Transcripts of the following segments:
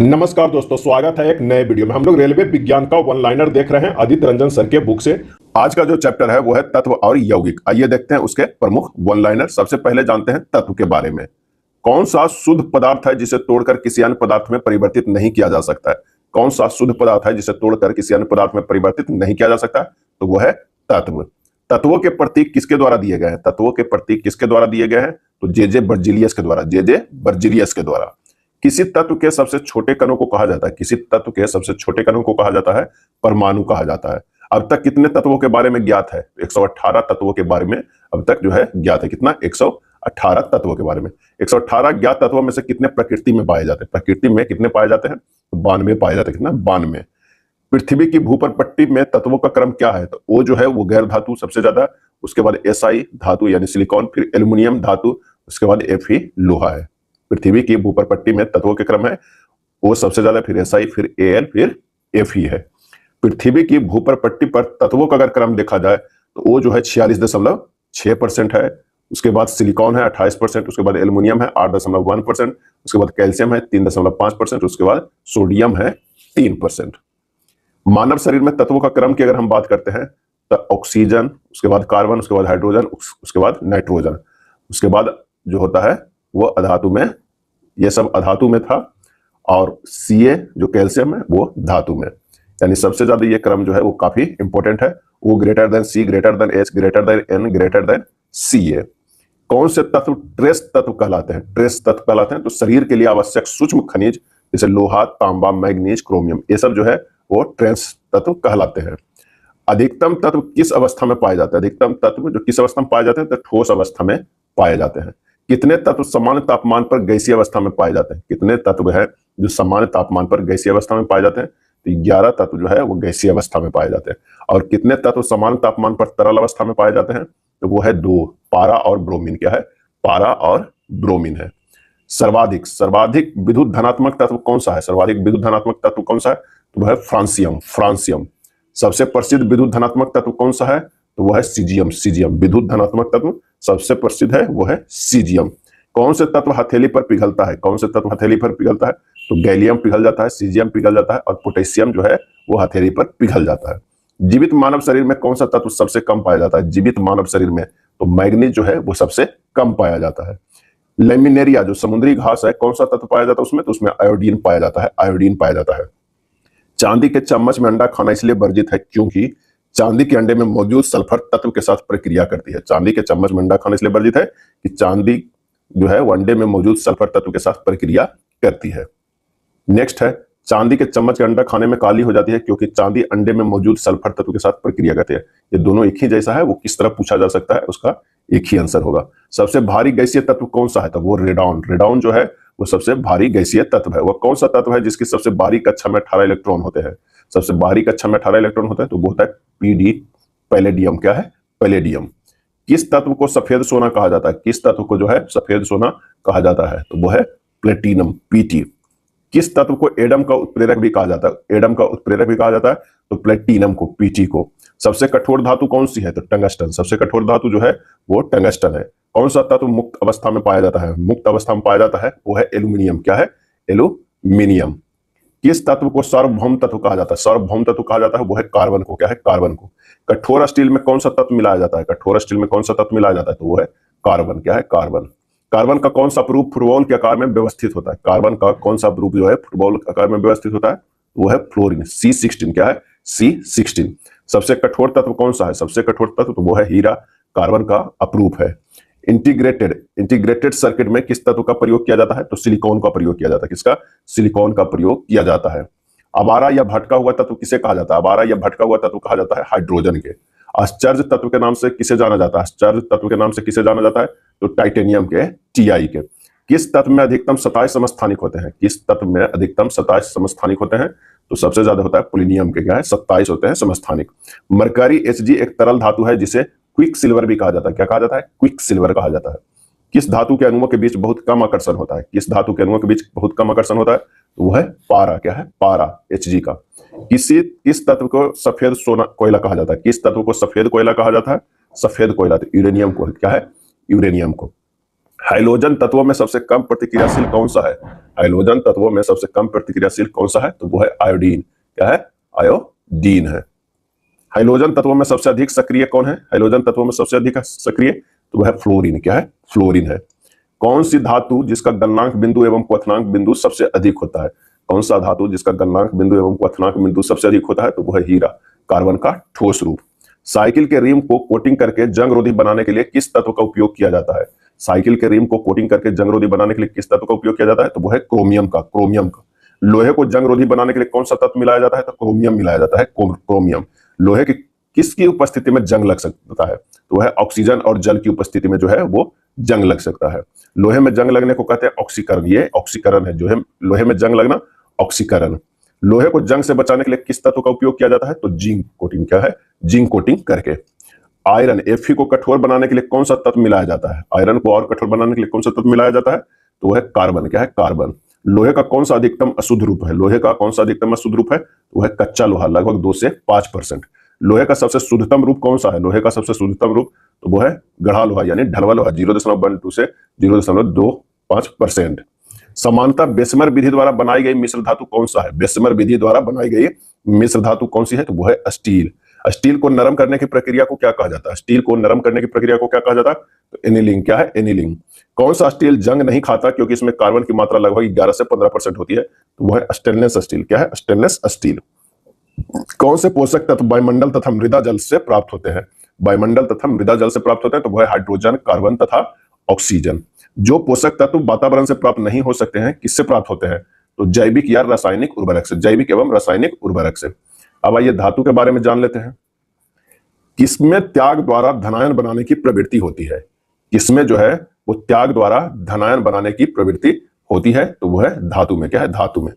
नमस्कार दोस्तों, स्वागत है एक नए वीडियो में। हम लोग रेलवे विज्ञान का वन लाइनर देख रहे हैं आदित्य रंजन सर के बुक से। आज का जो चैप्टर है वो है तत्व और यौगिक। आइए देखते हैं उसके प्रमुख वन लाइनर। सबसे पहले जानते हैं तत्व के बारे में। कौन सा शुद्ध पदार्थ है जिसे तोड़कर किसी अन्य पदार्थ में परिवर्तित नहीं किया जा सकता है? कौन सा शुद्ध पदार्थ है जिसे तोड़कर किसी अन्य पदार्थ में परिवर्तित नहीं किया जा सकता? तो वो है तत्व। तत्वों के प्रतीक किसके द्वारा दिए गए हैं? तत्वों के प्रतीक किसके द्वारा दिए गए हैं? तो जे बर्जिलियस के द्वारा, जे बर्जिलियस के द्वारा। किसी तत्व के सबसे छोटे कणों को कहा जाता है, किसी तत्व के सबसे छोटे कणों को कहा जाता है परमाणु कहा जाता है। अब तक कितने तत्वों के बारे में ज्ञात है? 118 तत्वों के बारे में अब तक जो है ज्ञात है। कितना? 118 तत्वों के बारे में। 118 ज्ञात तत्वों में से कितने प्रकृति में पाए जाते हैं? प्रकृति में कितने पाए जाते हैं? 92 पाए जाते हैं। कितना? 92। पृथ्वी की भूपर पट्टी में तत्वों का क्रम क्या है? तो वो जो है वो गैर धातु सबसे ज्यादा, उसके बाद SI धातु यानी सिलिकॉन, फिर एल्यूमिनियम धातु, उसके बाद Fe लोहा है। पृथ्वी की भूपर पट्टी में तत्वों के क्रम है वो सबसे ज्यादा, फिर SI, फिर Al, फिर Fe है। पृथ्वी की भूपर पट्टी पर तत्वों का अगर क्रम देखा जाए तो वो जो है 46.6% है। उसके बाद सिलिकॉन है 28%, उसके बाद एल्यूमिनियम है 8.1%, उसके बाद कैल्शियम है 3.5%, उसके बाद सोडियम है 3%। मानव शरीर में तत्वों का क्रम की अगर हम बात करते हैं तो ऑक्सीजन, उसके बाद कार्बन, उसके बाद हाइड्रोजन, उसके बाद नाइट्रोजन, उसके बाद जो होता है वो अधातु में, ये सब अधातु में था, और Ca जो कैल्शियम है वो धातु में। यानी सबसे ज्यादा ये क्रम जो है वो काफी इंपॉर्टेंट है। वो greater than C, greater than H, greater than N, greater than Ca। कौन से तत्व ट्रेस तत्व कहलाते हैं? ट्रेस तत्व कहलाते हैं तो शरीर के लिए आवश्यक सूक्ष्म खनिज जैसे लोहा, तांबा, मैग्नीज, क्रोमियम, ये सब जो है वो ट्रेस तत्व कहलाते हैं। अधिकतम तत्व किस अवस्था में पाए जाते हैं? अधिकतम तत्व जो किस अवस्था में पाए जाते हैं? तो ठोस अवस्था में पाए जाते हैं। कितने तत्व सामान्य तापमान पर गैसीय अवस्था में पाए जाते हैं? कितने तत्व है जो सामान्य तापमान पर गैसीय अवस्था में पाए जाते हैं? तो 11 तत्व जो है वो गैसीय अवस्था में पाए जाते हैं। और कितने तत्व सामान्य तापमान पर तरल अवस्था में पाए जाते हैं? तो वो है 2, पारा और ब्रोमीन। क्या है? पारा और ब्रोमीन है। सर्वाधिक विद्युत धनात्मक तत्व कौन सा है? सर्वाधिक विद्युत धनात्मक तत्व कौन सा है? तो वह है फ्रांसियम। सबसे प्रसिद्ध विद्युत धनात्मक तत्व कौन सा है? तो वह है सीजियम। विद्युत धनात्मक तत्व सबसे प्रसिद्ध है वो है सीजियम। कौन से तत्व हथेली पर पिघलता है? कौन से तत्व हथेली पर पिघलता है? तो गैलियम पिघल जाता है, सीजियम पिघल जाता है, और पोटेशियम जो है वो हथेली पर पिघल जाता है। जीवित मानव शरीर में कौन सा तत्व सबसे कम पाया जाता है? जीवित मानव शरीर में तो मैग्नीज जो है वो सबसे कम पाया जाता है। लेमिनेरिया जो समुद्री घास है, कौन सा तत्व पाया जाता है उसमें? तो उसमें आयोडीन पाया जाता है, आयोडीन पाया जाता है। चांदी के चम्मच में अंडा खाना इसलिए वर्जित है क्योंकि चांदी के अंडे में मौजूद सल्फर तत्व के साथ प्रक्रिया करती है। चांदी के चम्मच में अंडा खाना इसलिए वर्जित है कि चांदी जो है वो अंडे में मौजूद सल्फर तत्व के साथ प्रक्रिया करती है। नेक्स्ट है, चांदी के चम्मच के अंडा खाने में काली हो जाती है क्योंकि चांदी अंडे में मौजूद सल्फर तत्व के साथ प्रक्रिया करती है। ये दोनों एक ही जैसा है, वो किस तरह पूछा जा सकता है उसका एक ही आंसर होगा। सबसे भारी गैसीय तत्व कौन सा है? तो वो रेडॉन जो है वो सबसे भारी गैसीय तत्व है। वह कौन सा तत्व है जिसकी सबसे बाहरी कक्षा में 18 इलेक्ट्रॉन होते हैं? सबसे बाहरी कक्षा में 18 इलेक्ट्रॉन होता है तो वो होता है PD, पैलेडियम। क्या है? पैलेडियम। किस तत्व को सफेद सोना कहा जाता है? किस तत्व को जो है सफेद सोना कहा जाता है? तो वो है प्लेटिनम, PT। किस तत्व को एडम का उत्प्रेरक भी कहा जाता है? एडम का उत्प्रेरक भी कहा जाता है तो प्लेटिनम को, PT को। सबसे कठोर धातु कौन सी है? तो टंगस्टन। सबसे कठोर धातु जो है वो टंगस्टन है। कौन सा तत्व मुक्त अवस्था में पाया जाता है? मुक्त अवस्था में पाया जाता है वो है एल्यूमिनियम। क्या है? एल्यूमिनियम। किस तत्व को सार्वभौम तत्व कहा जाता है? सार्वभौम तत्व कहा जाता है वो है कार्बन को। क्या है? कार्बन को। कठोर स्टील में कौन सा तत्व मिलाया जाता है? कठोर स्टील में कौन सा तत्व मिलाया जाता है? तो वो है कार्बन। क्या है? कार्बन। कार्बन का कौन सा प्रूफ फुटबॉल के आकार में व्यवस्थित होता है? कार्बन का कौन सा प्रूफ जो है फुटबॉल के आकार में व्यवस्थित होता है? वो है फ्लोरीन, C16। क्या है? C16। सबसे कठोर तत्व कौन सा है? सबसे कठोर तत्व तो वो है हीरा। कार्बन का अप्रूफ है। इंटीग्रेटेड सर्किट में किस तत्व का प्रयोग किया जाता है? तो सिलिकॉन का प्रयोग किया जाता है। किसका? सिलिकॉन का प्रयोग किया जाता है। अबारा या भटका हुआ तत्व किसे कहा जाता है? अबारा या भटका हुआ तत्व कहा जाता है हाइड्रोजन के। आश्चर्य तत्व के नाम से किसे जाना जाता है? आश्चर्य तत्व के नाम से किसे जाना जाता है? तो टाइटेनियम के, Ti के। किस तत्व में अधिकतम 27 समस्थानिक होते हैं? किस तत्व में अधिकतम 27 समस्थानिक होते हैं? तो सबसे ज्यादा होता है पोलिनियम के। क्या है? 27 होते हैं समस्थानिक। मरकरी Hg एक तरल धातु है जिसे क्विक सिल्वर भी कहा जाता है। क्या कहा जाता है? क्विक सिल्वर कहा जाता है। किस धातु के अणुओं के बीच बहुत कम आकर्षण होता है? किस धातु के अणुओं के बीच बहुत कम आकर्षण होता है? तो वो है पारा। क्या है? पारा, Hg का। किस तत्व को सफेद सोना कोयला कहा जाता है? किस तत्व को सफेद कोयला कहा जाता है? सफेद कोयला तो यूरेनियम को। क्या है? यूरेनियम को। हाइड्रोजन तत्वों में सबसे कम प्रतिक्रियाशील कौन सा है? हाइड्रोजन तत्वों में सबसे कम प्रतिक्रियाशील कौन सा है? तो वो है आयोडीन। क्या है? आयोडीन है। हाइड्रोजन तत्वों में सबसे अधिक सक्रिय कौन है? हाइड्रोजन तत्वों में सबसे अधिक सक्रिय तो वह है फ्लोरीन। क्या है? फ्लोरीन है। कौन सी धातु जिसका गलनांक बिंदु एवं क्वथनांक बिंदु सबसे अधिक होता है? कौन सा धातु जिसका गलनांक बिंदु एवं क्वथनांक बिंदु सबसे अधिक होता है? तो वह है हीरा, कार्बन का ठोस रूप। साइकिल के रिम को कोटिंग करके जंग रोधी बनाने के लिए किस तत्व का उपयोग किया जाता है? साइकिल के रिम को कोटिंग करके जंग रोधी बनाने के लिए किस तत्व का उपयोग किया जाता है? तो वह है क्रोमियम का। क्रोमियम का। लोहे को जंग रोधी बनाने के लिए कौन सा तत्व मिलाया जाता है? तो क्रोमियम मिलाया जाता है। क्रोमियम। लोहे की किसकी उपस्थिति में जंग लग सकता है? तो वह ऑक्सीजन और जल की उपस्थिति में जो है वो जंग लग सकता है। लोहे में जंग लगने को कहते हैं ऑक्सीकरण। ये ऑक्सीकरण है जो है लोहे में जंग लगना, ऑक्सीकरण। लोहे को जंग से बचाने के लिए किस तत्व का उपयोग किया जाता है? तो जिंक कोटिंग। क्या है? जिंक कोटिंग करके। आयरन Fe को कठोर बनाने के लिए कौन सा तत्व मिलाया जाता है? आयरन को और कठोर बनाने के लिए कौन सा तत्व मिलाया जाता है? तो वह है कार्बन। क्या है? कार्बन। लोहे का कौन सा अधिकतम अशुद्ध रूप है? लोहे का कौन सा अधिकतम अशुद्ध रूप है? तो वह कच्चा लोहा, लगभग 2 से 5%। लोहे का सबसे शुद्धतम रूप कौन सा है? लोहे का सबसे शुद्धतम रूप तो वो है गढ़ा लोहा यानी ढलवा लोहा, 0.12 से 0.25%। समानता बेसमेर विधि द्वारा बनाई गई मिश्र धातु कौन सा है? बेसमेर विधि द्वारा बनाई गई मिश्र धातु कौन सी है? तो वो है स्टील। स्टील को नरम करने की प्रक्रिया को क्या कहा जाता है? स्टील को नरम करने की प्रक्रिया को क्या कहा जाता है? तो एनीलिंग। क्या है? एनीलिंग। कौन सा स्टील जंग नहीं खाता क्योंकि इसमें कार्बन की मात्रा लगभग 11 से 15% होती है? तो वह है स्टेनलेस स्टील। क्या है? Stainless steel. कौन से पोषक तत्व वायुमंडल तथा मृदा जल से प्राप्त होते हैं? वायुमंडल तथा मृदा जल से प्राप्त होते हैं तो वह है हाइड्रोजन, कार्बन तथा ऑक्सीजन। जो पोषक तत्व वातावरण से प्राप्त नहीं हो सकते हैं किससे प्राप्त होते हैं? तो जैविक या रासायनिक उर्वरक से। जैविक एवं रासायनिक उर्वरक से। अब आइए धातु के बारे में जान लेते हैं। किसमें त्याग द्वारा धनायन बनाने की प्रवृत्ति होती है? किसमें जो है वो त्याग द्वारा धनायन बनाने की प्रवृत्ति होती है? तो वो है धातु में। क्या है? धातु में।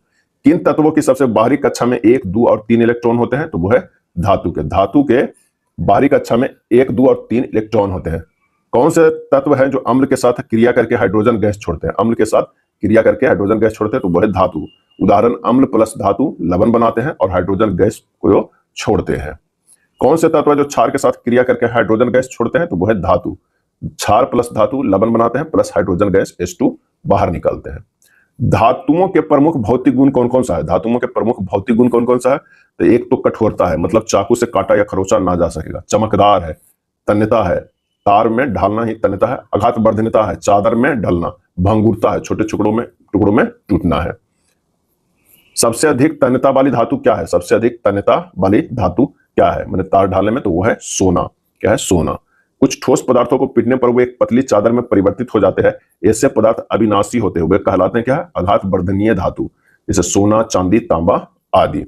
किन तत्वों की सबसे बाहरी कक्षा में 1, 2 और 3 इलेक्ट्रॉन होते हैं? तो वो है धातु के। धातु के बाहरी कक्षा में 1, 2 और 3 इलेक्ट्रॉन होते हैं। कौन से तत्व हैं जो अम्ल के साथ क्रिया करके हाइड्रोजन गैस छोड़ते हैं? अम्ल के साथ क्रिया करके हाइड्रोजन गैस छोड़ते हैं तो वो है धातु। उदाहरण अम्ल प्लस धातु लवण बनाते हैं और हाइड्रोजन गैस को छोड़ते हैं। कौन से तत्व है जो क्षार के साथ क्रिया करके हाइड्रोजन गैस छोड़ते हैं? तो वो है धातु। क्षार प्लस धातु लवण बनाते हैं प्लस हाइड्रोजन गैस H2 बाहर निकलते हैं। धातुओं के प्रमुख भौतिक गुण कौन कौन सा है? धातुओं के प्रमुख भौतिक गुण कौन कौन सा है? तो एक तो कठोरता है, मतलब चाकू से काटा या खरोचा ना जा सकेगा। चमकदार है, तन्यता है, तार में ढालना ही तन्यता है। आघात वर्धनता है, चादर में ढलना। भंगुरता है, छोटे टुकड़ों में टूटना है। सबसे अधिक तन्यता वाली धातु क्या है? सबसे अधिक तन्यता वाली धातु क्या है? मैंने तार ढालने में तो वो है सोना। क्या है? सोना। कुछ ठोस पदार्थों को पीटने पर वो एक पतली चादर में परिवर्तित हो जाते हैं। ऐसे पदार्थ अविनाशी होते हुए कहलाते हैं क्या है? आघात वर्धनीय धातु, जैसे सोना, चांदी, तांबा आदि।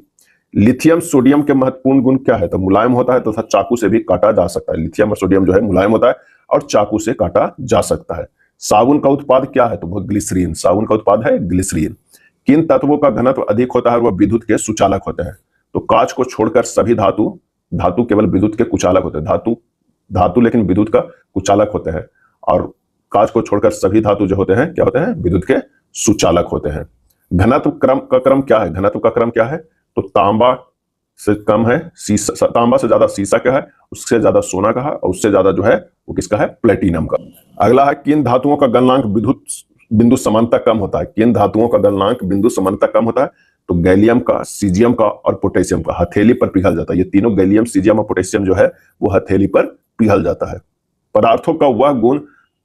लिथियम सोडियम के महत्वपूर्ण गुण क्या है? तो मुलायम होता है तथा चाकू से भी काटा जा सकता है। लिथियम और सोडियम जो है मुलायम होता है और चाकू से काटा जा सकता है। साबुन का उत्पाद क्या है? तो वह ग्लिसरीन। साबुन का उत्पाद है ग्लिसरीन। किन तत्वों का घनत्व अधिक होता है और वह विद्युत के सुचालक होते हैं? तो कांच को छोड़कर सभी धातु केवल विद्युत के कुचालक होते हैं। धातु लेकिन विद्युत का कुचालक होते हैं और कांच को छोड़कर सभी धातु जो होते हैं क्या होते हैं? विद्युत के सुचालक होते हैं। घनत्व का क्रम क्या है? घनत्व का क्रम क्या है? तो तांबा से कम है सीसा, तांबा से ज्यादा सीसा का है, उससे ज्यादा सोना का है और उससे ज्यादा जो है वो किसका है? प्लेटिनम का। अगला है किन धातुओं का गलनांक विद्युत बिंदु समानता कम होता है? किन धातुओं का गलनांक बिंदु समानता कम होता है? तो गैलियम का, सीजियम का और पोटेशियम का। हथेली पर पिघल जाता है। ये तीनों गैलियम, सीजियम और पोटेशियम जो है वो हथेली पर पिघल जाता है। पदार्थों का वह गुण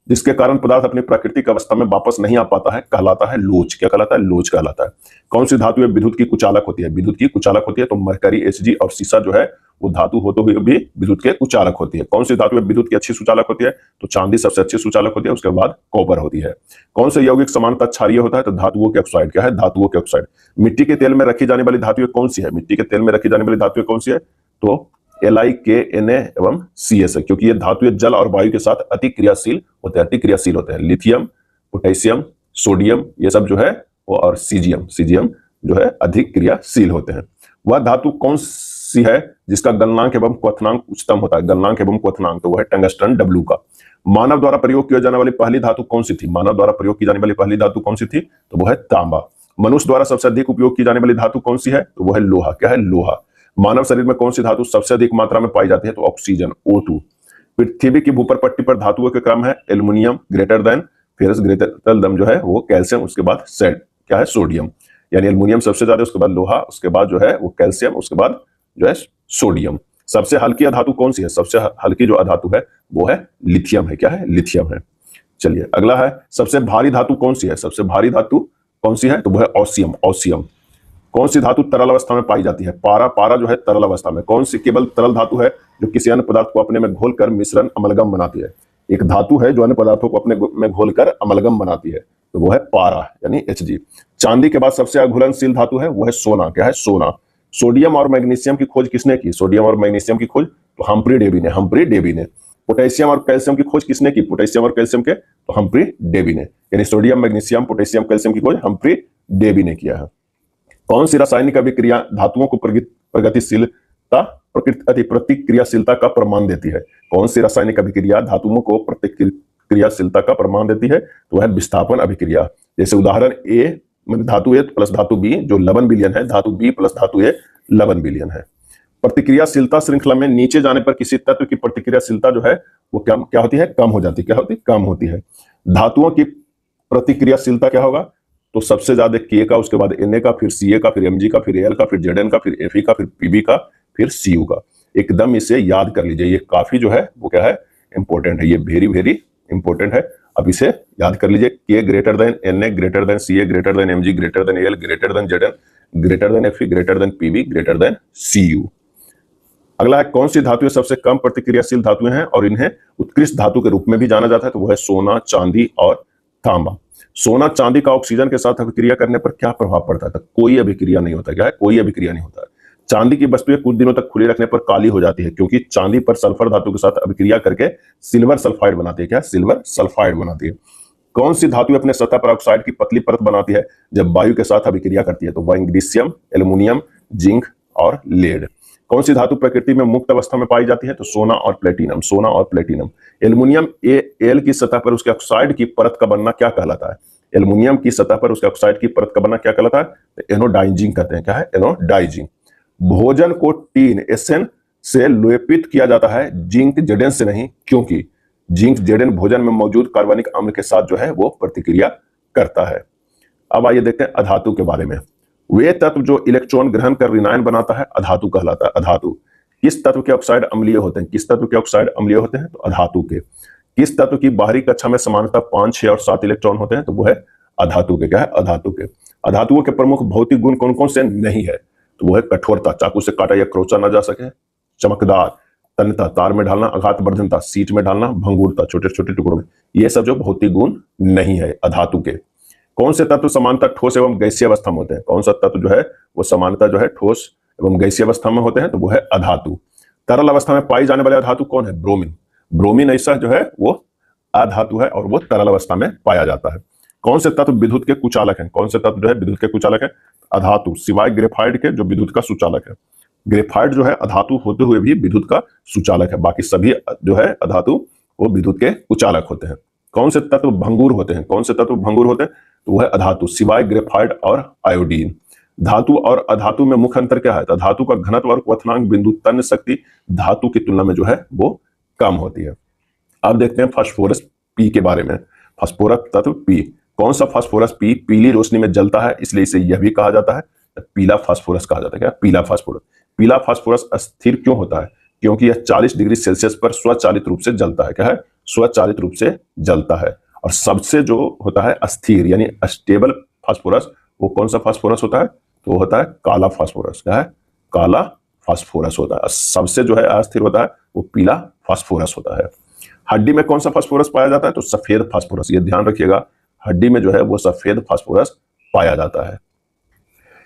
जिसके कारण पदार्थ अपनी प्राकृतिक अवस्था में वापस नहीं आ पाता है कहलाता है लोच। क्या कहलाता है? लोच कहलाता है। कौन सी धातु विद्युत की कुचालक होती है? विद्युत की कुचालक होती है तो मरकरी, Hg और सीसा जो है वो धातु होते हुए भी विद्युत के कुचालक होती है। कौन सी धातु विद्युत की अच्छी सुचालक होती है? तो चांदी सबसे अच्छी सुचालक होती है, उसके बाद कॉपर होती है। कौन से यौगिक समानता क्षारीय होता है? तो धातुओं के ऑक्साइड। क्या है? धातुओं के ऑक्साइड। मिट्टी के तेल में रखी जाने वाली धातु कौन सी है? मिट्टी के तेल में रखी जाने वाली धातु कौन सी है? तो LiKNa एवं CS है, क्योंकि ये धातु जल और वायु के साथ अति क्रियाशील होते हैं। लिथियम, पोटेशियम, सोडियम ये सब जो है वो और सीजियम जो है अधिक क्रियाशील होते हैं। वह धातु कौन सी है जिसका गलनांक एवं क्वथनांक उच्चतम होता है? गलनांक एवं क्वथनांक तो वह है टंगस्टन W का। मानव द्वारा प्रयोग की जाने वाली पहली धातु कौन सी थी? मानव द्वारा प्रयोग की जाने वाली पहली धातु कौन सी थी? तो वह है तांबा। मनुष्य द्वारा सबसे अधिक उपयोग की जाने वाली धातु कौन सी है? तो वह है लोहा। क्या है? लोहा। मानव शरीर में कौन सी धातु सबसे अधिक मात्रा में पाई जाती है? तो ऑक्सीजन, O2। पृथ्वी की भूपर पट्टी पर धातुओं के क्रम है aluminium greater than ferrous greater दम जो है वो कैल्शियम, उसके बाद सेड क्या है सोडियम, यानी एल्युमिनियम सबसे ज्यादा, उसके बाद लोहा, उसके बाद जो है वो कैल्शियम, उसके बाद जो है सोडियम। सबसे हल्की अधातु कौन सी है? सबसे हल्की जो अधातु है वो है लिथियम है। क्या है? लिथियम है। चलिए अगला है, सबसे भारी धातु कौन सी है? सबसे भारी धातु कौन सी है? तो वो है ऑसियम। ऑसियम। कौन सी धातु तरल अवस्था में पाई जाती है? पारा। पारा जो है तरल अवस्था में। कौन सी केवल तरल धातु है जो किसी अन्य पदार्थ को अपने में घोलकर मिश्रण अमलगम बनाती है? एक धातु है जो अन्य पदार्थों को अपने में घोलकर अमलगम बनाती है, तो वो है पारा यानी Hg। चांदी के बाद सबसे अघुलनशील धातु है वो है सोना। क्या है? सोना। सोडियम और मैग्नीशियम की खोज किसने की? सोडियम और मैग्नीशियम की खोज तो हम्फ्री डेवी ने। हम्फ्री डेवी ने। पोटेशियम और कैल्शियम की खोज किसने की? पोटेशियम और कैल्शियम के तो हम्फ्री डेवी ने। यानी सोडियम, मैग्नीशियम, पोटेशियम, कैल्शियम की खोज हम्फ्री डेवी ने किया है। कौन सी रासायनिक अभिक्रिया धातुओं को प्रगतिशीलता प्रतिक्रियाशीलता का प्रमाण देती है? कौन सी रासायनिक अभिक्रिया धातुओं को प्रतिक्रियाशीलता का प्रमाण देती है? तो है विस्थापन अभिक्रिया। जैसे उदाहरण ए, धातु ए प्लस धातु बी जो लवण विलयन है, धातु बी प्लस धातु ए लवण विलयन है। प्रतिक्रियाशीलता श्रृंखला में नीचे जाने पर किसी तत्व की प्रतिक्रियाशीलता जो है वो क्या होती है? कम हो जाती है। क्या होती है? कम होती है। धातुओं की प्रतिक्रियाशीलता क्या होगा? तो सबसे ज्यादा के का, उसके बाद Na का, फिर Ca का, फिर Mg का, फिर Al का, फिर Zn का, फिर Fe का, फिर Pb का, फिर Cu का। एकदम इसे याद कर लीजिए, ये काफी जो है वो क्या है? इंपॉर्टेंट है, ये वेरी वेरी इंपॉर्टेंट है। अब इसे याद कर लीजिए, K greater than Na greater than Ca greater than Mg greater than Al greater than Zn greater than Fe greater than Pb greater than Cu। अगला है, कौन सी धातुएं सबसे कम प्रतिक्रियाशील धातुएं हैं और इन्हें उत्कृष्ट धातु के रूप में भी जाना जाता है? तो वो है सोना, चांदी और तांबा। सोना चांदी का ऑक्सीजन के साथ अभिक्रिया करने पर क्या प्रभाव पड़ता है? तो कोई अभिक्रिया नहीं होता। क्या है? कोई अभिक्रिया नहीं होता है। चांदी की वस्तुएं कुछ दिनों तक खुली रखने पर काली हो जाती है, क्योंकि चांदी पर सल्फर धातु के साथ अभिक्रिया करके सिल्वर सल्फाइड बनाती है। क्या? सिल्वर सल्फाइड बनाती है। कौन सी धातु अपने सतह पर ऑक्साइड की पतली परत बनाती है जब वायु के साथ अभिक्रिया करती है? तो मैग्नीशियम, एल्युमिनियम, जिंक और लेड। कौन सी धातु प्रकृति में मुक्त अवस्था में पाई जाती है? तो सोना और प्लेटिनम। सोना और प्लेटिनम। एल्युमिनियम एल की सतह पर उसके ऑक्साइड की परत का बनना क्या कहलाता है? एल्युमिनियम की सतह पर उसके ऑक्साइड की परत का बनना क्या कहलाता है? तो एनोडाइजिंग कहते हैं। क्या है? एनोडाइजिंग। भोजन को टीन एसएन से लेपित किया जाता है, जिंक जेडेन से नहीं, क्योंकि जिंक जेडेन भोजन में मौजूद कार्बनिक अम्ल के साथ जो है वो प्रतिक्रिया करता है। अब आइए देखते हैं अधातु के बारे में। वे तत्व जो इलेक्ट्रॉन ग्रहण कर ऋणायन बनाता है अधातु कहलाता है। अधातु। किस तत्व के ऑक्साइड अम्लीय होते हैं? किस तत्व के ऑक्साइड अम्लीय होते हैं? तो अधातु के। किस तत्व की बाहरी कक्षा में समानता 5, 6 और 7 इलेक्ट्रॉन होते हैं? तो वो है अधातु के। क्या है? अधातु के। अधातुओं के प्रमुख भौतिक गुण कौन कौन से नहीं है? तो वो है कठोरता, चाकू से काटा या क्रोचा ना जा सके, चमकदार, तन्यता, तार में ढालना, आघात वर्धनता, सीट में ढालना, भंगुरता, छोटे छोटे टुकड़ों में। ये सब जो भौतिक गुण नहीं है अधातु के। कौन से तत्व समानता ठोस एवं गैसीय अवस्था में होते हैं? कौन सा तत्व जो है वो समानता जो है ठोस एवं गैसीय अवस्था में होते हैं? तो वो है अधातु। तरल अवस्था में पाई जाने वाले अधातु कौन है? ब्रोमीन। ब्रोमीन ऐसा जो है वो अधातु है और वो तरल अवस्था में पाया जाता है। कौन से तत्व विद्युत के कुचालक हैं? कौन से तत्व जो है विद्युत के कुचालक है? अधातु, सिवाय ग्रेफाइट के जो विद्युत का सुचालक है। ग्रेफाइट जो है अधातु होते हुए भी विद्युत का सुचालक है, बाकी सभी जो है अधातु वो विद्युत के कुचालक होते हैं। कौन से तत्व भंगुर होते हैं? कौन से तत्व भंगुर होते हैं? तो वह है अधातु, सिवाय ग्रेफाइट और आयोडीन। धातु और अधातु में मुख्य अंतर क्या है? तो धातु का घनत्व और क्वथनांक बिंदु तन्य शक्ति धातु की तुलना में जो है वो कम होती है। अब देखते हैं फास्फोरस पी के बारे में। फास्फोरस तत्व पी। कौन सा फास्फोरस पी पीली रोशनी में जलता है, इसलिए इसे यह भी कहा जाता है पीला फास्फोरस कहा जाता है। क्या? पीला फास्फोरस। पीला फास्फोरस अस्थिर क्यों होता है? क्योंकि यह 40 डिग्री सेल्सियस पर स्वचालित रूप से जलता है। क्या है? स्वचालित रूप से जलता है। और सबसे जो होता है अस्थिर यानी स्टेबल फास्फोरस, वो कौन सा फास्फोरस होता है? तो वो होता है काला फास्फोरस। क्या है? काला फास्फोरस होता है। सबसे जो है अस्थिर होता है वो पीला फास्फोरस होता है। हड्डी में कौन सा फास्फोरस पाया जाता है? तो सफेद फास्फोरस। ये ध्यान रखिएगा, हड्डी में जो है वो सफेद फास्फोरस पाया जाता है।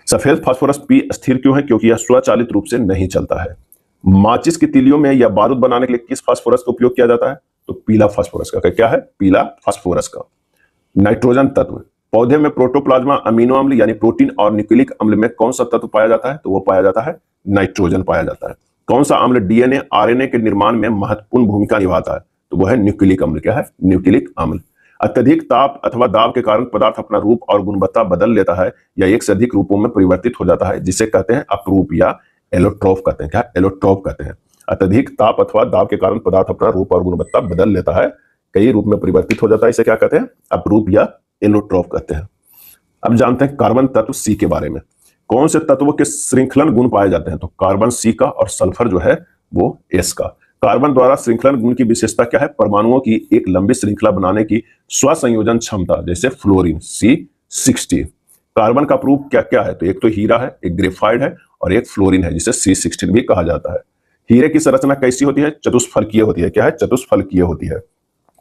सफेद फास्फोरस पी स्थिर क्यों है? क्योंकि यह स्वचालित रूप से नहीं चलता है। माचिस की तीलियों में या बारूद बनाने के लिए किस फास्फोरस का उपयोग किया जाता है? तो पीला फास्फोरस का। क्या है? पीला फास्फोरस का। नाइट्रोजन तत्व। पौधे में प्रोटोप्लाज्मा, अमीनो अम्ल यानी प्रोटीन और न्यूक्लिक अम्ल में कौन सा तत्व पाया जाता है? तो वो पाया जाता है नाइट्रोजन पाया जाता है। कौन सा अम्ल डीएनए आरएनए के निर्माण में महत्वपूर्ण भूमिका निभाता है? तो वो है न्यूक्लिक अम्ल। क्या है? न्यूक्लिक अम्ल। अत्यधिक ताप अथवा दाब के कारण पदार्थ अपना रूप और गुणवत्ता बदल लेता है या एक से अधिक रूपों में परिवर्तित हो जाता है, जिसे कहते हैं अपरूप या एलोट्रोप कहते हैं। क्या? एलोट्रोप कहते हैं। अत्यधिक ताप अथवा दाब के कारण पदार्थ अपना रूप और गुणवत्ता बदल लेता है कई रूप में परिवर्तित हो जाता है, इसे क्या कहते हैं? अपरूप या एलोट्रॉप कहते हैं। अब जानते हैं कार्बन तत्व सी के बारे में। कौन से तत्वों के श्रृंखलन गुण पाए जाते हैं? तो कार्बन सी का और सल्फर जो है वो एस का। कार्बन द्वारा श्रृंखलन गुण की विशेषता क्या है? परमाणुओं की एक लंबी श्रृंखला बनाने की स्वसंयोजन क्षमता, जैसे फ्लोरीन C60। कार्बन का प्रूफ क्या क्या है? तो एक तो हीरा है, एक ग्रेफाइट है और एक फ्लोरीन है, जिसे C16 भी कहा जाता है। हीरे की संरचना कैसी होती है? चतुष्फलकीय होती है। क्या है? चतुष्फलकीय होती है।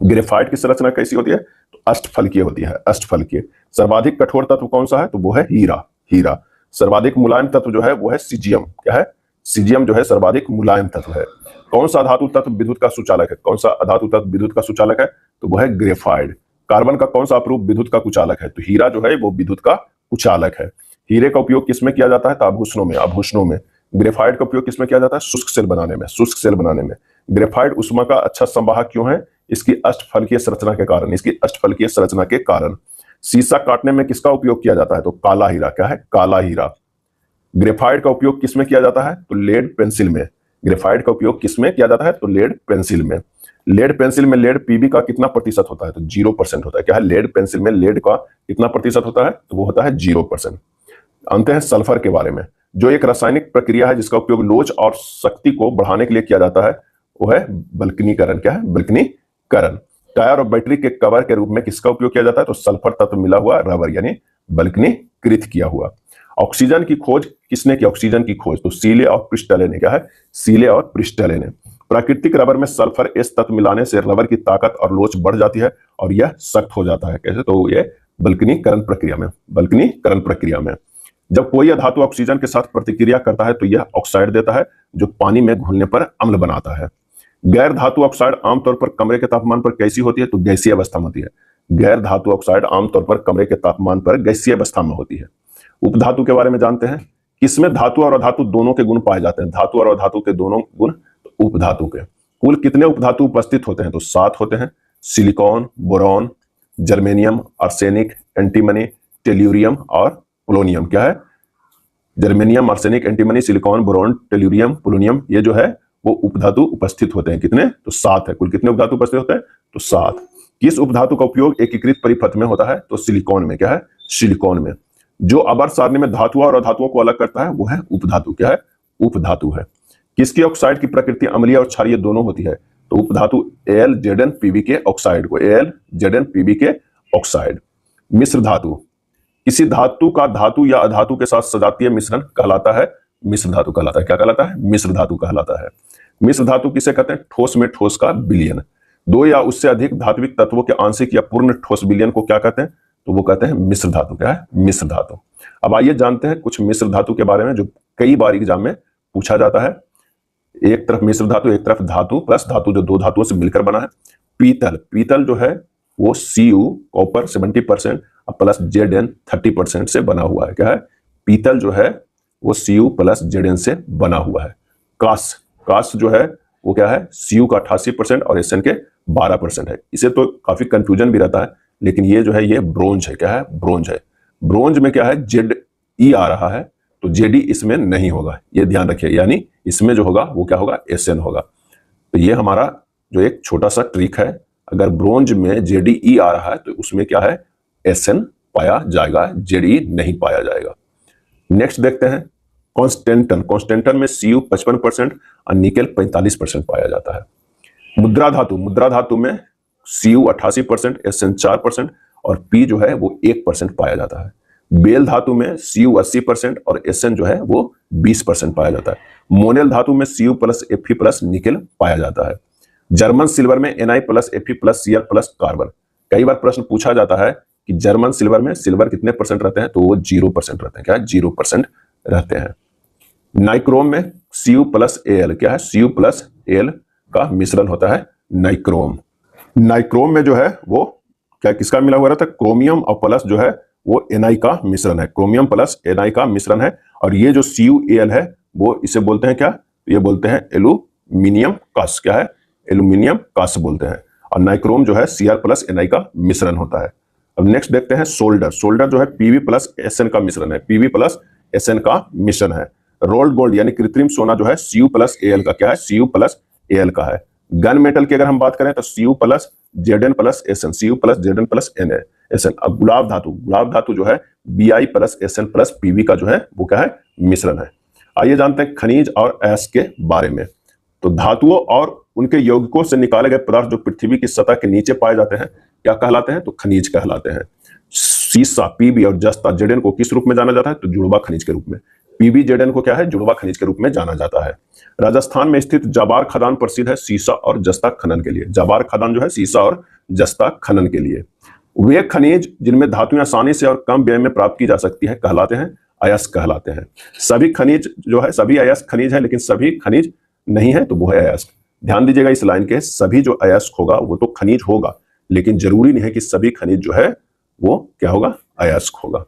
ग्रेफाइट की संरचना कैसी होती है? तो अष्टफलकीय होती है, अष्टफलकीय। सर्वाधिक कठोर तत्व कौन सा है? तो वो है हीरा, हीरा। सर्वाधिक मुलायम तत्व जो है वो है सीजियम। क्या है? सीजियम जो है सर्वाधिक मुलायम तत्व है। कौन सा धातु तत्व विद्युत का सुचालक है? कौन सा धातु तत्व विद्युत का सुचालक है? तो वो है ग्रेफाइट। कार्बन का कौन सा अपरूप विद्युत का कुचालक है? तो हीरा जो है वो विद्युत का कुचालक है। हीरे का उपयोग किसमें किया जाता है? तो आभूषणों में, आभूषणों में। ग्रेफाइट का उपयोग किसमें किया जाता है? शुष्क सेल बनाने में, शुष्क सेल बनाने में। ग्रेफाइट उष्मा का अच्छा संवाहक क्यों है? इसकी अष्टफलकीय संरचना के कारण, इसकी अष्टफलकीय संरचना के कारण। शीशा काटने में किसका उपयोग किया जाता है? तो काला हीरा। क्या है? काला हीरा। ग्रेफाइट का उपयोग किसमें किया जाता है? तो लेड पेंसिल में। ग्रेफाइट का उपयोग किसमें किया जाता है? तो लेड पेंसिल में। लेड पेंसिल में लेड पीबी का कितना प्रतिशत होता है? तो 0% होता है। क्या है? लेड पेंसिल में लेड का कितना प्रतिशत होता है? तो वो होता है 0%। अंत है सल्फर के बारे में, जो एक रासायनिक प्रक्रिया है जिसका उपयोग लोच और शक्ति को बढ़ाने के लिए किया जाता है, वो है बल्कनीकरण। क्या है? बल्कनीकरण। टायर और बैटरी के कवर के रूप में किसका उपयोग किया जाता है? तो सल्फर तत्व मिला हुआ रबर, यानी बल्कनीकृत किया हुआ। ऑक्सीजन की खोज किसने की? ऑक्सीजन की खोज तो सीले और प्रिस्टले ने। क्या है? सीले और प्रिस्टले ने। प्राकृतिक रबर में सल्फर एस तत्व मिलाने से रबर की ताकत और लोच बढ़ जाती है और यह सख्त हो जाता है। कैसे? तो ये बल्कनीकरण प्रक्रिया में, बल्कनीकरण प्रक्रिया में। जब कोई धातु ऑक्सीजन के साथ प्रतिक्रिया करता है तो यह ऑक्साइड देता है, जो पानी में घुलने पर अम्ल बनाता है। गैर धातु ऑक्साइड आमतौर पर कमरे के तापमान पर कैसी होती है? तो गैसीय अवस्था में होती है। गैर धातु ऑक्साइड आमतौर पर कमरे के तापमान पर गैसीय अवस्था में होती है। उपधातु के बारे में जानते हैं। किसमें धातु और अधातु दोनों के गुण पाए जाते हैं? धातु और अधातु के दोनों गुण, तो उपधातु के। कुल कितने उपधातु उपस्थित होते हैं? तो 7 होते हैं। Silicon, boron, germanium, arsenic, antimony, tellurium और पोलोनियम। क्या है? Germanium, arsenic, antimony, silicon, boron, tellurium, polonium, ये जो है वो उपधातु उपस्थित होते हैं। कितने? तो 7 है। कुल कितने उपधातु उपस्थित होते हैं? तो 7। किस उपधातु का उपयोग एकीकृत परिपथ में होता है? तो सिलिकॉन में। क्या है? सिलिकॉन में। जो आवर्त सारणी में धातुओं और अधातुओं को अलग करता है वो है उपधातु। क्या है? उपधातु है। किसकी ऑक्साइड की प्रकृति अम्लीय और क्षारीय दोनों होती है? तो उपधातु AlZnPb के ऑक्साइड को, AlZnPb के ऑक्साइड। मिश्र धातु किसी धातु का धातु या अधातु के साथ सजातीय मिश्रण कहलाता है, मिश्र धातु कहलाता है। क्या कहलाता है? मिश्र धातु कहलाता है। मिश्र धातु किसे कहते हैं? ठोस में ठोस का विलयन। 2 या उससे अधिक धात्विक तत्वों के आंशिक या पूर्ण ठोस विलयन को क्या कहते हैं? तो वो कहते हैं मिश्र धातु। क्या है? मिश्र धातु। अब आइए जानते हैं कुछ मिश्र धातु के बारे में, जो कई बार एग्जाम में पूछा जाता है। एक तरफ मिश्र धातु, एक तरफ धातु प्लस धातु, जो 2 धातुओं से मिलकर बना है। पीतल, पीतल जो है वो Cu कॉपर 70% प्लस Zn 30% से बना हुआ है। क्या है? पीतल जो है वो Cu प्लस Zn से बना हुआ है। कांस्य, कांस्य जो है वो क्या है? Cu का 88% और Sn के 12% है। इसे तो काफी कंफ्यूजन भी रहता है, लेकिन ये जो है ये ब्रोंज है। क्या है? ब्रोंज है। ब्रोंज में क्या है? Ze आ रहा है, तो Zd इसमें नहीं होगा, ये ध्यान रखिए। यानी इसमें जो होगा वो क्या होगा? Sn होगा। तो ये हमारा जो एक छोटा सा ट्रिक है, अगर ब्रोंज में Ze आ रहा है तो उसमें क्या है? Sn पाया जाएगा, Ze नहीं पाया जाएगा। नेक्स्ट देखते हैं कॉन्स्टेंटन। कॉन्स्टेंटन में Cu 55% और निकेल 45% पाया जाता है। मुद्रा धातु, मुद्रा धातु में Cu 88%, Sn 4% और P जो है वो 1% पाया जाता है। बेल धातु में Cu 80% और Sn जो है वो 20% पाया जाता है। मोनेल धातु में Cu plus Fe plus nickel पाया जाता है। जर्मन सिल्वर में Na plus Fe plus Cl plus carbon. कई बार प्रश्न पूछा जाता है कि जर्मन सिल्वर में सिल्वर कितने परसेंट रहते हैं? तो वो 0% रहते हैं। क्या है? 0% रहते हैं। नाइक्रोम में Cu प्लस Al। क्या है? Cu प्लस Al का मिश्रण होता है नाइक्रोम। नाइक्रोम में जो है वो क्या किसका मिला हुआ रहता है? क्रोमियम और प्लस जो है वो Na का मिश्रण है। क्रोमियम प्लस Na का मिश्रण है। और ये जो CuAl है वो इसे बोलते हैं क्या? ये बोलते हैं एल्यूमिनियम कांस्य। क्या है? एल्यूमिनियम कांस्य बोलते हैं। और नाइक्रोम जो है Cr प्लस Na का मिश्रण होता है। अब नेक्स्ट देखते हैं सोल्डर। सोल्डर जो है Pb प्लस Sn का मिश्रण है। Pb प्लस Sn का मिश्रण है। रोल्ड गोल्ड यानी कृत्रिम सोना जो है Cu प्लस Al का क्या है? Cu प्लस Al का है। गन मेटल की अगर हम बात करें तो Cu plus Zn plus Sn, Cu plus Zn plus Sn। अब गुलाब धातु जो है Bi plus Sn plus Pb का जो है वो क्या है, मिश्रण है। आइए जानते हैं खनिज और अयस्क के बारे में। तो धातुओं और उनके यौगिकों से निकाले गए पदार्थ जो पृथ्वी की सतह के नीचे पाए जाते हैं क्या कहलाते हैं, तो खनिज कहलाते हैं। सीसा, पीबी और जस्ता Zn को किस रूप में जाना जाता है, तो जुड़वा खनिज के रूप में। पीबी Zn को क्या है, जुड़वा खनिज के रूप में जाना जाता है। राजस्थान में स्थित जाबार खदान प्रसिद्ध है सीसा और जस्ता खनन के लिए। जाबार खदान जो है सीसा और जस्ता खनन के लिए। वे खनिज जिनमें धातुएं आसानी से और कम व्यय में प्राप्त की जा सकती है कहलाते हैं अयस्क कहलाते हैं। सभी खनिज जो है, सभी अयस्क खनिज है, लेकिन सभी खनिज नहीं है तो वो है अयस्क। ध्यान दीजिएगा इस लाइन के, सभी जो अयस्क होगा वो तो खनिज होगा, लेकिन जरूरी नहीं है कि सभी खनिज जो है वो क्या होगा, अयस्क होगा।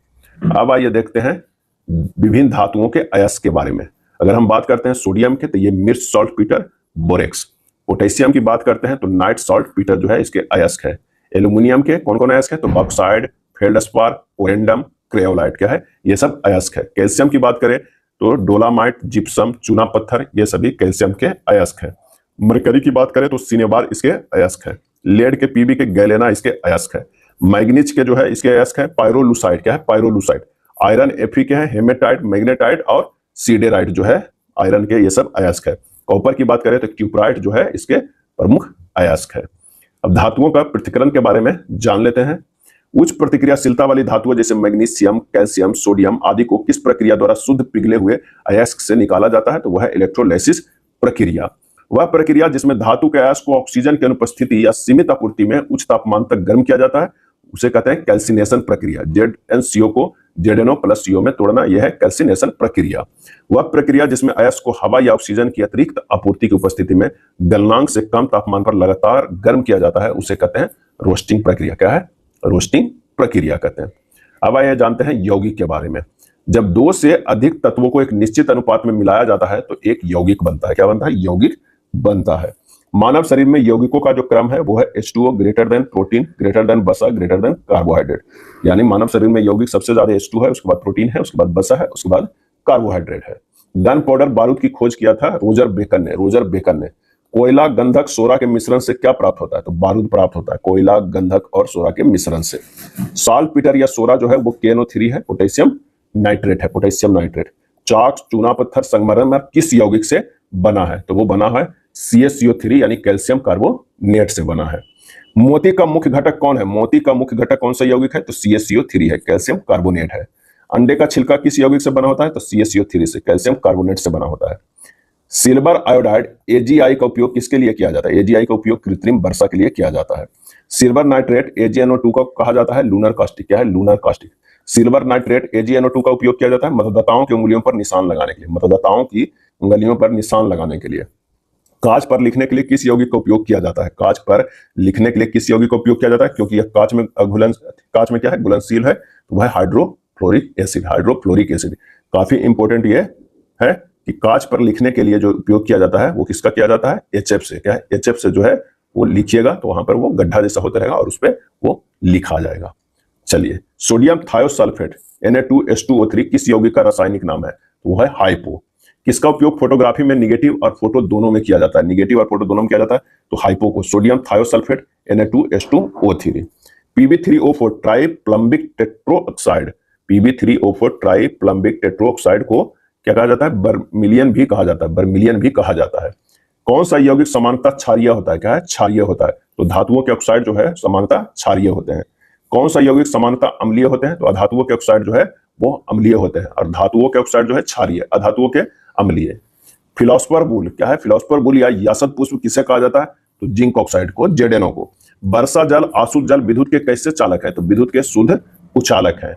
अब आइए देखते हैं विभिन्न धातुओं के अयस्क के बारे में। अगर हम बात करते हैं सोडियम के तो ये मिर्च सॉल्ट पीटर बोरेक्स। पोटेशियम की बात करते हैं तो नाइट सॉल्ट पीटर जो है इसके अयस्क है। एल्यूमिनियम के कौन कौन अयस्क है, तो बॉक्साइड, फेल्डस्पार, कोरेंडम, क्रेओलाइट क्या है, ये सब अयस्क है। कैल्शियम की बात करें तो डोलामाइट, जिप्सम, चूना पत्थर ये सभी कैल्शियम के अयस्क है। मरकरी की बात करें तो सिनेबार इसके अयस्क है। लेड के, पीबी के, गैलेना इसके अयस्क है। मैग्नीज के जो है इसके अयस्क है। पायरोलुसाइड क्या है, पायरोलुसाइड। आयरन एफी के हैं, हेमेटाइट, मैग्नेटाइट और सीडेराइट जो है आयरन के, ये सब अयस्क है। कॉपर की बात करें तो क्यूपराइट जो है इसके प्रमुख अयस्क है। अब धातुओं का पृथक्करण के बारे में जान लेते हैं। उच्च प्रतिक्रियाशीलता वाली धातुओं जैसे मैग्नीशियम, कैल्शियम, सोडियम आदि को किस प्रक्रिया द्वारा शुद्ध पिघले हुए अयस्क से निकाला जाता है, तो वह है इलेक्ट्रोलाइसिस प्रक्रिया। वह प्रक्रिया जिसमें धातु के अयस्क को ऑक्सीजन की अनुपस्थिति या सीमित आपूर्ति में उच्च तापमान तक गर्म किया जाता है, उसे कहते हैं कैल्सिनेशन प्रक्रिया। ZnCO को ZnO प्लस CO में तोड़ना, यह है कैल्सिनेशन प्रक्रिया। वह प्रक्रिया जिसमें अयस्क को हवा या ऑक्सीजन की अतिरिक्त आपूर्ति की उपस्थिति में गलनांक से कम तापमान पर लगातार गर्म किया जाता है, उसे कहते हैं रोस्टिंग प्रक्रिया। क्या है, रोस्टिंग प्रक्रिया कहते हैं। अब आइए जानते हैं यौगिक के बारे में। जब दो से अधिक तत्वों को एक निश्चित अनुपात में मिलाया जाता है तो एक यौगिक बनता है। क्या बनता है, यौगिक बनता है। मानव शरीर में यौगिकों का जो क्रम है वो है H2O greater than protein greater than वसा ग्रेटर देन कार्बोहाइड्रेट। यानी मानव शरीर में यौगिक सबसे ज्यादा H2 है, उसके बाद प्रोटीन है, उसके बाद वसा है, उसके बाद कार्बोहाइड्रेट है। गन पाउडर बारूद की खोज किया था रोजर बेकन ने। कोयला, गंधक, सोरा के मिश्रण से क्या प्राप्त होता है, तो बारूद प्राप्त होता है कोयला, गंधक और सोरा के मिश्रण से। साल्ट पीटर या सोरा जो है वो KNO3 है, पोटेशियम नाइट्रेट है, पोटेशियम नाइट्रेट। चाक, चूना पत्थर, संगमरमर किस यौगिक से बना है, तो वो बना है CaCO3 यानी कैल्शियम कार्बोनेट से बना है। मोती का मुख्य घटक कौन है, मोती का मुख्य घटक कौन सा यौगिक है, तो CaCO3 है, कैल्शियम कार्बोनेट है। अंडे का छिलका किस यौगिक से बना होता है, तो CaCO3 से, कैल्शियम कार्बोनेट से बना होता है। सिल्वर आयोडाइड AgI का उपयोग किसके लिए किया जाता है, AgI का उपयोग कृत्रिम वर्षा के लिए किया जाता है। सिल्वर नाइट्रेट AgNO2 का कहा जाता है लूनर कास्टिक। क्या है, lunar caustic. Silver nitrate AgNO2 का उपयोग किया जाता है मतदाताओं की उंगलियों पर निशान लगाने के लिए, मतदाताओं की उंगलियों पर निशान लगाने के लिए। कांच पर लिखने के लिए किस यौगिक का उपयोग किया जाता है, कांच पर लिखने के लिए किस यौगिक का उपयोग किया जाता है, क्योंकि यह कांच में क्या है, घुलनशील है, तो वह हाइड्रोफ्लोरिक एसिड। काफी इंपॉर्टेंट ये है कि कांच पर लिखने के लिए जो उपयोग किया जाता है वो किसका किया जाता है, HF से। क्या है, HF से जो है वो लिखिएगा तो वहां पर वो गड्ढा जैसा होता रहेगा और उस पर वो लिखा जाएगा। चलिए, सोडियम थायोसल्फेट Na2H2O3 किस यौगिक का रासायनिक नाम है, तो वो है हाइपो। किसका उपयोग फोटोग्राफी में निगेटिव और फोटो दोनों में किया जाता है, निगेटिव और फोटो दोनों में किया जाता है, तो हाइपो को। Sodium thiosulphate Na2H2O3। Pb3O4 ट्राइप्लम्बिक टेट्रोऑक्साइड, Pb3O4 ट्राइप्लम्बिक टेट्रोऑक्साइड को क्या कहा जाता है, बर्मिलियन भी कहा जाता है। कौन सा यौगिक समानता क्षारीय होता है, क्या है, क्षारीय होता है, तो धातुओं के ऑक्साइड जो है समानता क्षारीय होते हैं। कौन सा यौगिक समानता अम्लीय होते हैं, तो अधातुओं के ऑक्साइड जो है वो अम्लीय होते हैं और धातुओं के ऑक्साइड जो है क्षारीय, अधातुओं के अम्लीय। फिलोस्फर बुल क्या है, फिलोस्फर बुल या यासत पुष्प किसे कहा जाता है, तो जिंक ऑक्साइड को, ZnO को। वर्षा जल, आसुत जल विद्युत के कैसे चालक है, तो विद्युत के शुद्ध कुचालक है।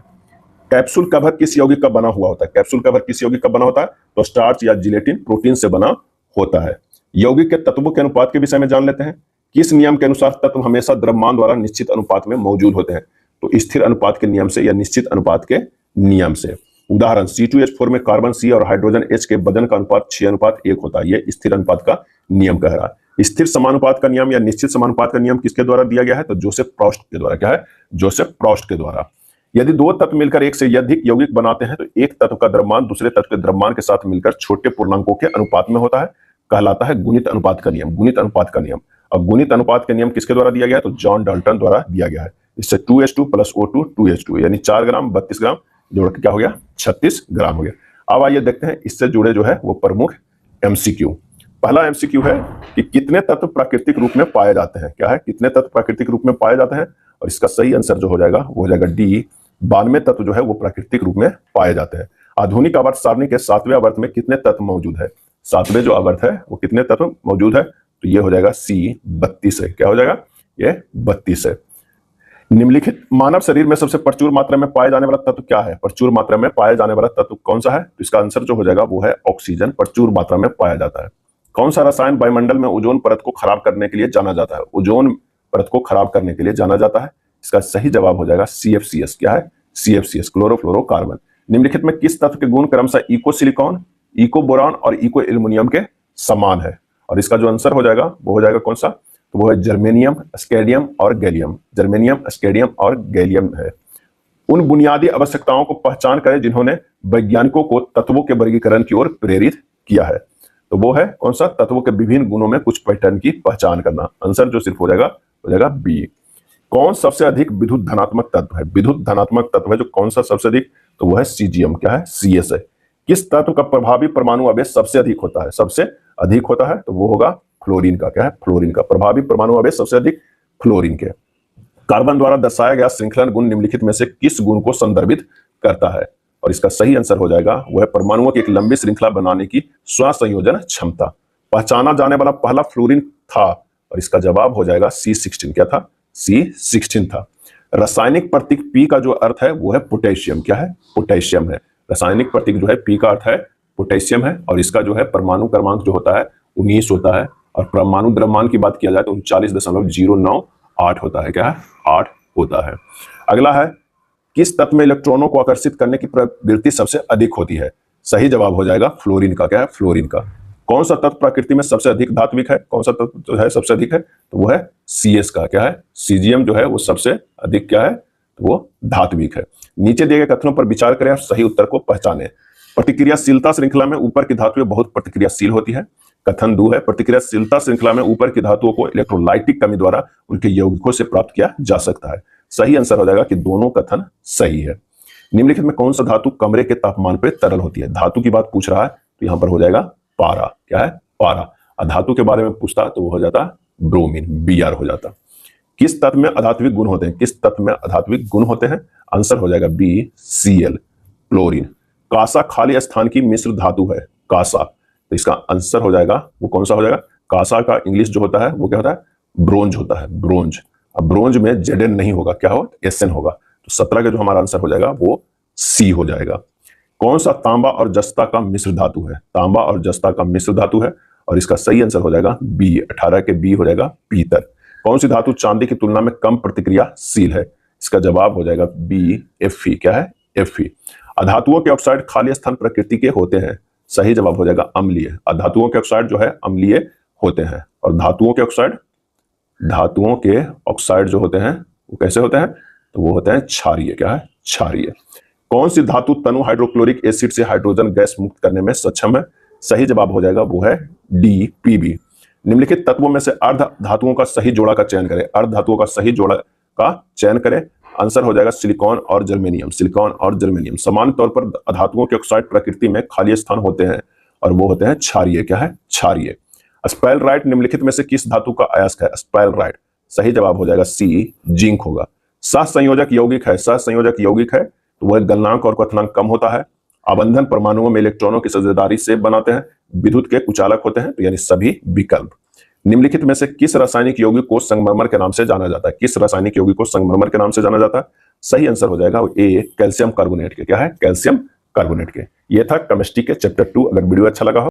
कैप्सूल कवर किस यौगिक का बना हुआ होता है, कैप्सूल कवर किस यौगिक का बना होता है, तो स्टार्च या जिलेटिन प्रोटीन से बना होता है। यौगिक के तत्वों के अनुपात के विषय में जान लेते हैं। किस नियम के अनुसार तत्व हमेशा द्रव्यमान द्वारा निश्चित अनुपात में मौजूद होते हैं, तो स्थिर अनुपात के नियम से या निश्चित अनुपात के नियम से। उदाहरण, C2H4 में कार्बन C और हाइड्रोजन H के वजन का अनुपात 6:1 होता है, यह स्थिर अनुपात का नियम कह रहा है। स्थिर समानुपात का नियम या निश्चित समानुपात का नियम किसके द्वारा दिया गया है, तो जोसेफ प्रॉस्ट के द्वारा। क्या है, जोसेफ प्रॉस्ट के द्वारा। यदि दो तत्व मिलकर एक से अधिक यौगिक बनाते हैं तो एक तत्व का द्रव्यमान दूसरे तत्व के द्रव्यमान के साथ मिलकर छोटे पूर्णांकों के अनुपात में होता है, कहलाता है गुणित अनुपात का नियम, गुणित अनुपात का नियम। अब गुणित अनुपात का नियम किसके द्वारा दिया गया है? तो जॉन डाल्टन द्वारा दिया गया है। इससे 2H2 प्लस O2 2H2 यानी 4 ग्राम 32 ग्राम जोड़ के क्या हो गया? 36 ग्राम हो गया। अब आइए देखते हैं इससे जुड़े जो है वो प्रमुख एमसीक्यू। पहला एमसीक्यू है कि कितने तत्व प्राकृतिक रूप में पाए जाते हैं? क्या है? कितने तत्व प्राकृतिक रूप में पाए जाते हैं? और इसका सही आंसर जो हो जाएगा वो हो जाएगा डी, 92 तत्व जो है वो प्राकृतिक रूप में पाए जाते हैं। आधुनिक आवर्त सारणी के 7वें आवर्त में कितने तत्व मौजूद है? 7वें जो आवर्त है वो कितने तत्व मौजूद है? तो ये हो जाएगा सी, 32 है। क्या हो जाएगा? ये 32 है। निम्नलिखित मानव शरीर में सबसे प्रचुर मात्रा में पाए जाने वाला तत्व क्या है? प्रचुर मात्रा में पाए जाने वाला तत्व कौन सा है? तो इसका आंसर जो हो जाएगा वो है ऑक्सीजन, प्रचुर मात्रा में पाया जाता है। कौन सा रसायन वायुमंडल में ओजोन परत को खराब करने के लिए जाना जाता है? ओजोन परत को खराब करने के लिए जाना जाता है। इसका सही जवाब हो जाएगा CFCS। क्या है? CFCS, chlorofluorocarbon. निम्नलिखित में किस तत्व के गुण क्रमशः इको सिलिकॉन, इको बोरान और इको एल्युमिनियम के समान है? और इसका जो आंसर हो जाएगा वो हो जाएगा कौन सा? तो वो है जर्मेनियम, स्कैंडियम और गैलियम। जर्मेनियम, स्कैंडियम और गैलियम है। उन बुनियादी आवश्यकताओं को पहचान करें जिन्होंने वैज्ञानिकों को तत्वों के वर्गीकरण की ओर प्रेरित किया है। तो वो है कौन सा? तत्वों के विभिन्न गुणों में कुछ पैटर्न की पहचान करना। आंसर जो सिर्फ हो जाएगा बी। कौन सबसे अधिक विद्युत धनात्मक तत्व है? विद्युत धनात्मक तत्व है जो कौन सा सबसे अधिक? तो वो है सीजियम। क्या है? CS है। किस तत्व का प्रभावी परमाणु आवेश सबसे अधिक होता है? सबसे अधिक होता है तो वो होगा फ्लोरीन का। क्या है? फ्लोरीन का प्रभावी परमाणु आवेश सबसे अधिक फ्लोरीन के। कार्बन द्वारा दर्शाया गया श्रृंखलन गुण निम्नलिखित में से किस गुण को संदर्भित करता है? और इसका सही आंसर हो जाएगा वह है परमाणुओं की एक लंबी श्रृंखला बनाने की स्वसंयोजन क्षमता। पहचाना जाने वाला पहला फ्लोरीन था और इसका जवाब हो जाएगा C16। क्या था? C16 था। रासायनिक प्रतीक P का जो अर्थ है वो है पोटेशियम। क्या है? पोटेशियम है। रासायनिक प्रतीक जो है P का अर्थ है पोटेशियम है और इसका जो है परमाणु क्रमांक जो होता है 19 होता है और परमाणु द्रव्यमान की बात किया जाए तो 39.098 होता है। क्या है? 8 होता है। अगला है किस तत्व में इलेक्ट्रॉनों को आकर्षित करने की प्रवृत्ति सबसे अधिक होती है? सही जवाब हो जाएगा फ्लोरीन का। क्या है? फ्लोरीन का। कौन सा तत्व प्रकृति में सबसे अधिक धात्विक है? कौन सा तत्व जो है सबसे अधिक है? तो वो है CS का। क्या है? सीजियम जो है वो सबसे अधिक क्या है? तो वो धात्विक है। नीचे दिए गए कथनों पर विचार करें और सही उत्तर को पहचानें। प्रतिक्रियाशीलता श्रृंखला में ऊपर की धातुएं बहुत प्रतिक्रियाशील होती है। कथन 2 है प्रतिक्रियाशीलता श्रृंखला में ऊपर की धातुओं को इलेक्ट्रोलाइटिक कमी द्वारा उनके यौगिकों से प्राप्त किया जा सकता है। सही आंसर हो जाएगा कि दोनों कथन सही है। निम्नलिखित में कौन सा धातु कमरे के तापमान पर तरल होती है? धातु की बात पूछ रहा है तो यहां पर हो जाएगा पारा। क्या है? पारा। अधातु के बारे में पूछता तो वो हो जाता ब्रोमीन, Br हो जाता। किस तत्व में अधात्विक गुण होते हैं? किस तत्व में अधात्विक गुण होते हैं? आंसर हो जाएगा B, Cl, क्लोरीन। कांसा खाली स्थान की मिश्र धातु है। कांसा, तो इसका आंसर हो जाएगा वो कौन सा हो जाएगा? कांसा का इंग्लिश जो होता है वो क्या होता है? ब्रोंज होता है। ब्रोंज। अब ब्रोंज में Zn नहीं होगा, क्या हो? Sn होगा। तो 17 का जो हमारा आंसर हो जाएगा वो C हो जाएगा। कौन सा तांबा और जस्ता का मिश्र धातु है? तांबा और जस्ता का मिश्र धातु है और इसका सही आंसर हो जाएगा B, 18 के B हो जाएगा पीतल। कौन सी धातु चांदी की तुलना में कम प्रतिक्रियाशील है? इसका जवाब हो जाएगा B, Fe। क्या है? Fe। अधातुओं के ऑक्साइड खाली स्थान प्रकृति के होते हैं। सही जवाब हो जाएगा अम्लीय। अधातुओं के ऑक्साइड जो है अम्लीय होते हैं और धातुओं के ऑक्साइड जो होते हैं वो कैसे होते हैं? तो वो होते हैं क्षारीय। क्या है? क्षारीय। कौन सी धातु तनु हाइड्रोक्लोरिक एसिड से हाइड्रोजन गैस मुक्त करने में सक्षम है? सही जवाब हो जाएगा वो है D, Pb। निम्नलिखित तत्वों में से अर्ध धातुओं का सही जोड़ा का चयन करें। अर्ध धातुओं का सही जोड़ा का चयन करें। आंसर हो जाएगा सिलिकॉन और जर्मेनियम। सिलिकॉन और जर्मेनियम। सामान्य तौर पर धातुओं के ऑक्साइड प्रकृति में खाली स्थान होते हैं और वो होते हैं क्षारीय। क्या है? क्षारीय। स्पैलराइट निम्नलिखित में से किस धातु का अयस्क है? स्पैलराइट। सही जवाब हो जाएगा C, जिंक होगा। सहसंयोजक यौगिक है। सहसंयोजक यौगिक है तो वह गलनांक और क्वथनांक कम होता है। आबंधन परमाणुओं में इलेक्ट्रॉनों की साझेदारी से बनाते हैं। विद्युत के कुचालक होते हैं। तो यानी सभी विकल्प। निम्नलिखित में से किस रासायनिक यौगिक को संगमरमर के नाम से जाना जाता है? किस रासायनिक यौगिक को संगमरमर के नाम से जाना जाता है? सही आंसर हो जाएगा A, कैल्शियम कार्बोनेट के। क्या है? कैल्शियम कार्बोनेट के। यह था केमिस्ट्री के चैप्टर 2। अगर वीडियो अच्छा लगा हो